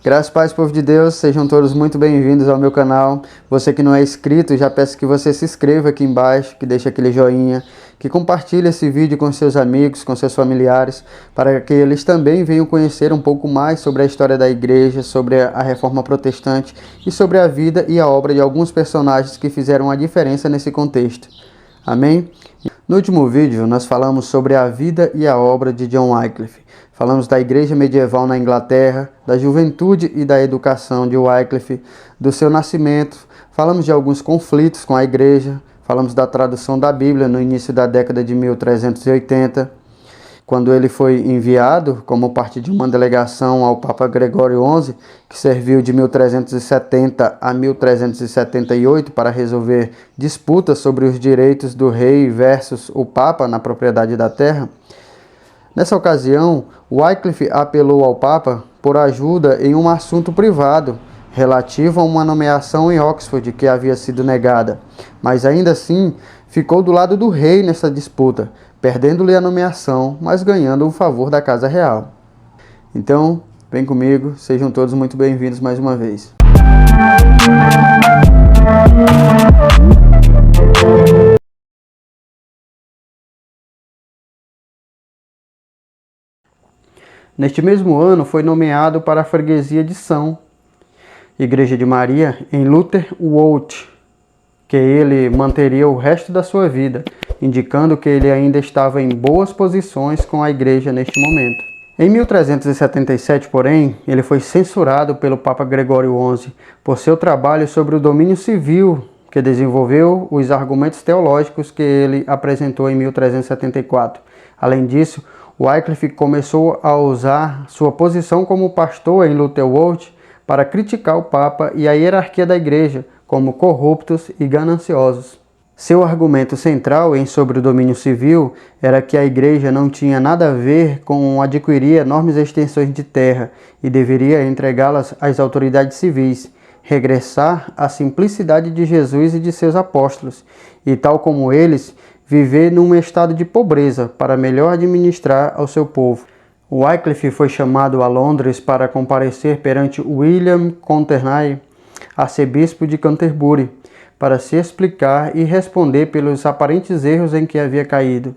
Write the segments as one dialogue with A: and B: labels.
A: Graças e paz, povo de Deus, sejam todos muito bem-vindos ao meu canal. Você que não é inscrito, já peço que você se inscreva aqui embaixo, que deixe aquele joinha, que compartilhe esse vídeo com seus amigos, com seus familiares, para que eles também venham conhecer um pouco mais sobre a história da igreja, sobre a Reforma Protestante e sobre a vida e a obra de alguns personagens que fizeram a diferença nesse contexto. Amém? No último vídeo, nós falamos sobre a vida e a obra de John Wycliffe. Falamos da igreja medieval na Inglaterra, da juventude e da educação de Wycliffe, do seu nascimento. Falamos de alguns conflitos com a igreja. Falamos da tradução da Bíblia no início da década de 1380, quando ele foi enviado como parte de uma delegação ao Papa Gregório XI, que serviu de 1370 a 1378 para resolver disputas sobre os direitos do rei versus o Papa na propriedade da terra. Nessa ocasião, Wycliffe apelou ao Papa por ajuda em um assunto privado relativo a uma nomeação em Oxford que havia sido negada, mas ainda assim ficou do lado do rei nessa disputa, perdendo-lhe a nomeação, mas ganhando o favor da Casa Real. Então, vem comigo, sejam todos muito bem-vindos mais uma vez. Neste mesmo ano, foi nomeado para a freguesia de São Igreja de Maria, em Lutterworth, que ele manteria o resto da sua vida, indicando que ele ainda estava em boas posições com a igreja neste momento. Em 1377, porém, ele foi censurado pelo Papa Gregório XI por seu trabalho sobre o domínio civil, que desenvolveu os argumentos teológicos que ele apresentou em 1374. Além disso, Wycliffe começou a usar sua posição como pastor em Lutterworth para criticar o Papa e a hierarquia da igreja como corruptos e gananciosos. Seu argumento central sobre o domínio civil era que a igreja não tinha nada a ver com adquirir enormes extensões de terra e deveria entregá-las às autoridades civis, regressar à simplicidade de Jesus e de seus apóstolos, e tal como eles, viver num estado de pobreza para melhor administrar ao seu povo. Wycliffe foi chamado a Londres para comparecer perante William Conternay, arcebispo de Canterbury, para se explicar e responder pelos aparentes erros em que havia caído.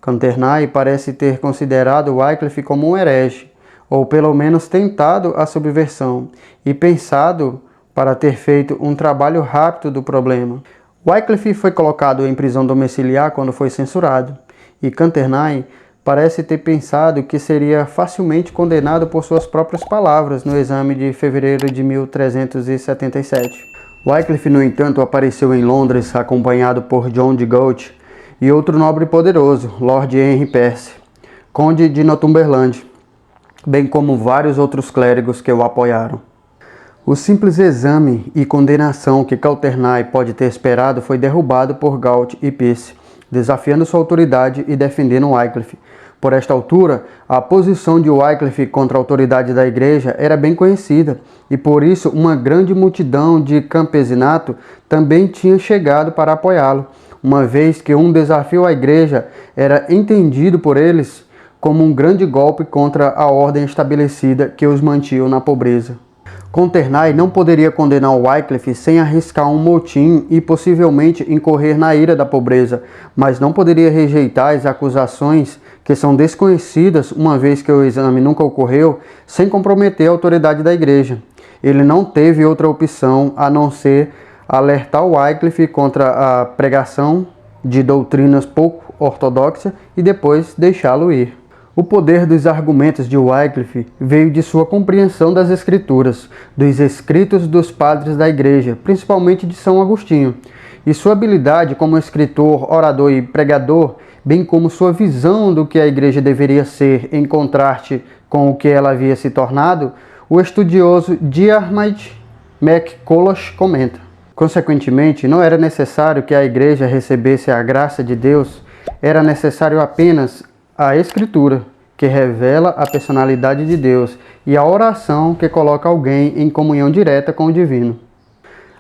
A: Conternay parece ter considerado Wycliffe como um herege, ou pelo menos tentado a subversão, e pensado para ter feito um trabalho rápido do problema. Wycliffe foi colocado em prisão domiciliar quando foi censurado, e Conternay parece ter pensado que seria facilmente condenado por suas próprias palavras no exame de fevereiro de 1377. Wycliffe, no entanto, apareceu em Londres acompanhado por John de Gaunt e outro nobre poderoso, Lord Henry Percy, conde de Northumberland, bem como vários outros clérigos que o apoiaram. O simples exame e condenação que Conternay pode ter esperado foi derrubado por Gaunt e Percy, desafiando sua autoridade e defendendo Wycliffe. Por esta altura, a posição de Wycliffe contra a autoridade da igreja era bem conhecida, e por isso uma grande multidão de campesinato também tinha chegado para apoiá-lo, uma vez que um desafio à igreja era entendido por eles como um grande golpe contra a ordem estabelecida que os mantinha na pobreza. Conternay não poderia condenar Wycliffe sem arriscar um motim e possivelmente incorrer na ira da pobreza, mas não poderia rejeitar as acusações que são desconhecidas, uma vez que o exame nunca ocorreu, sem comprometer a autoridade da igreja. Ele não teve outra opção a não ser alertar Wycliffe contra a pregação de doutrinas pouco ortodoxas e depois deixá-lo ir. O poder dos argumentos de Wycliffe veio de sua compreensão das Escrituras, dos escritos dos padres da igreja, principalmente de São Agostinho, e sua habilidade como escritor, orador e pregador, bem como sua visão do que a igreja deveria ser em contraste com o que ela havia se tornado, o estudioso Diarmaid MacCulloch comenta. Consequentemente, não era necessário que a igreja recebesse a graça de Deus, era necessário apenas a Escritura, que revela a personalidade de Deus, e a oração, que coloca alguém em comunhão direta com o divino.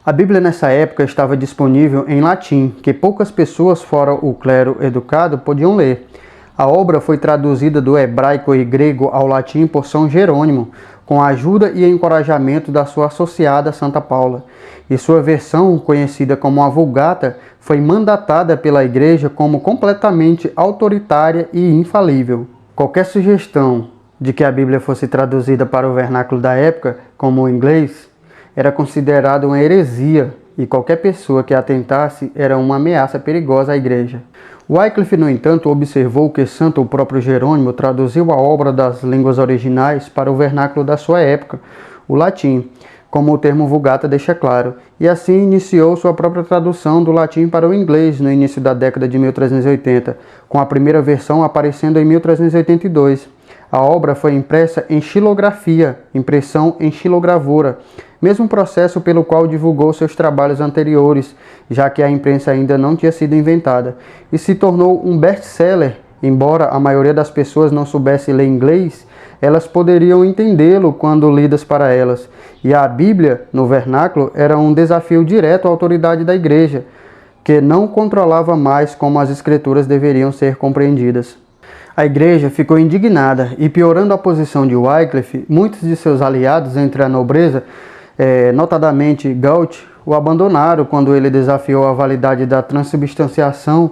A: A Bíblia nessa época estava disponível em latim, que poucas pessoas fora o clero educado podiam ler. A obra foi traduzida do hebraico e grego ao latim por São Jerônimo, com a ajuda e encorajamento da sua associada Santa Paula, e sua versão, conhecida como a Vulgata, foi mandatada pela Igreja como completamente autoritária e infalível. Qualquer sugestão de que a Bíblia fosse traduzida para o vernáculo da época, como o inglês, era considerada uma heresia, e qualquer pessoa que atentasse era uma ameaça perigosa à Igreja. Wycliffe, no entanto, observou que santo o próprio Jerônimo traduziu a obra das línguas originais para o vernáculo da sua época, o latim, como o termo Vulgata deixa claro, e assim iniciou sua própria tradução do latim para o inglês no início da década de 1380, com a primeira versão aparecendo em 1382. A obra foi impressa em xilografia, impressão em xilogravura, mesmo processo pelo qual divulgou seus trabalhos anteriores, já que a imprensa ainda não tinha sido inventada, e se tornou um best-seller. Embora a maioria das pessoas não soubesse ler inglês, elas poderiam entendê-lo quando lidas para elas, e a Bíblia, no vernáculo, era um desafio direto à autoridade da Igreja, que não controlava mais como as Escrituras deveriam ser compreendidas. A Igreja ficou indignada e, piorando a posição de Wycliffe, muitos de seus aliados entre a nobreza, notadamente Galt, o abandonaram quando ele desafiou a validade da transubstanciação,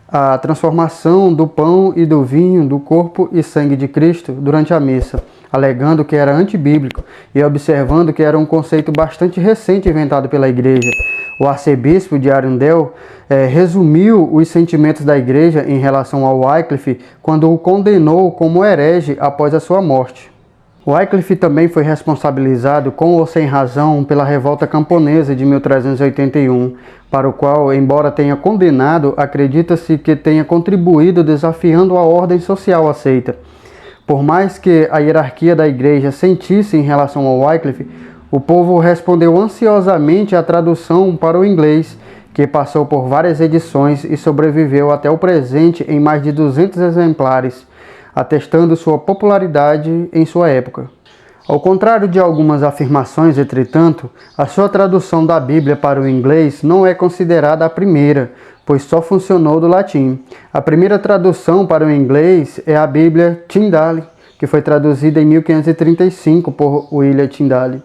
A: a transformação do pão e do vinho, do corpo e sangue de Cristo durante a missa, alegando que era antibíblico e observando que era um conceito bastante recente inventado pela Igreja. O arcebispo de Arundel resumiu os sentimentos da Igreja em relação ao Wycliffe quando o condenou como herege após a sua morte. Wycliffe também foi responsabilizado, com ou sem razão, pela revolta camponesa de 1381, para o qual, embora tenha condenado, acredita-se que tenha contribuído desafiando a ordem social aceita. Por mais que a hierarquia da Igreja sentisse em relação ao Wycliffe, o povo respondeu ansiosamente à tradução para o inglês, que passou por várias edições e sobreviveu até o presente em mais de 200 exemplares, atestando sua popularidade em sua época. Ao contrário de algumas afirmações, entretanto, a sua tradução da Bíblia para o inglês não é considerada a primeira, pois só funcionou do latim. A primeira tradução para o inglês é a Bíblia Tyndale, que foi traduzida em 1535 por William Tyndale,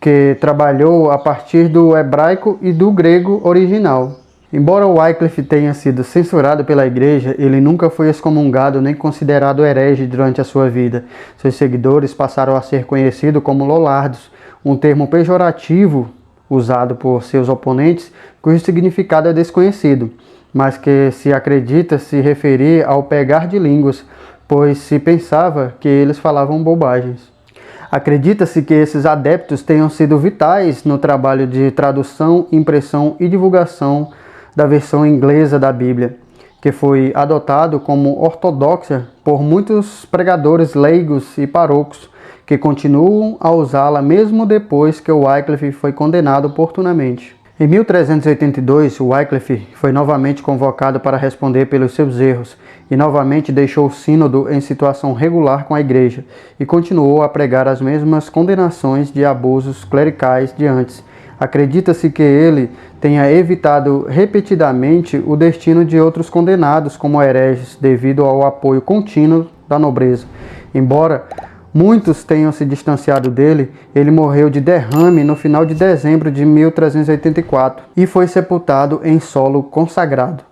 A: que trabalhou a partir do hebraico e do grego original. Embora Wycliffe tenha sido censurado pela Igreja, ele nunca foi excomungado nem considerado herege durante a sua vida. Seus seguidores passaram a ser conhecidos como lollardos, um termo pejorativo usado por seus oponentes, cujo significado é desconhecido, mas que se acredita se referir ao pegar de línguas, pois se pensava que eles falavam bobagens. Acredita-se que esses adeptos tenham sido vitais no trabalho de tradução, impressão e divulgação da versão inglesa da Bíblia, que foi adotado como ortodoxa por muitos pregadores leigos e parocos, que continuam a usá-la mesmo depois que o Wycliffe foi condenado oportunamente. Em 1382, Wycliffe foi novamente convocado para responder pelos seus erros e novamente deixou o sínodo em situação regular com a Igreja e continuou a pregar as mesmas condenações de abusos clericais de antes. Acredita-se que ele tenha evitado repetidamente o destino de outros condenados como hereges devido ao apoio contínuo da nobreza. Embora muitos tenham se distanciado dele, ele morreu de derrame no final de dezembro de 1384 e foi sepultado em solo consagrado.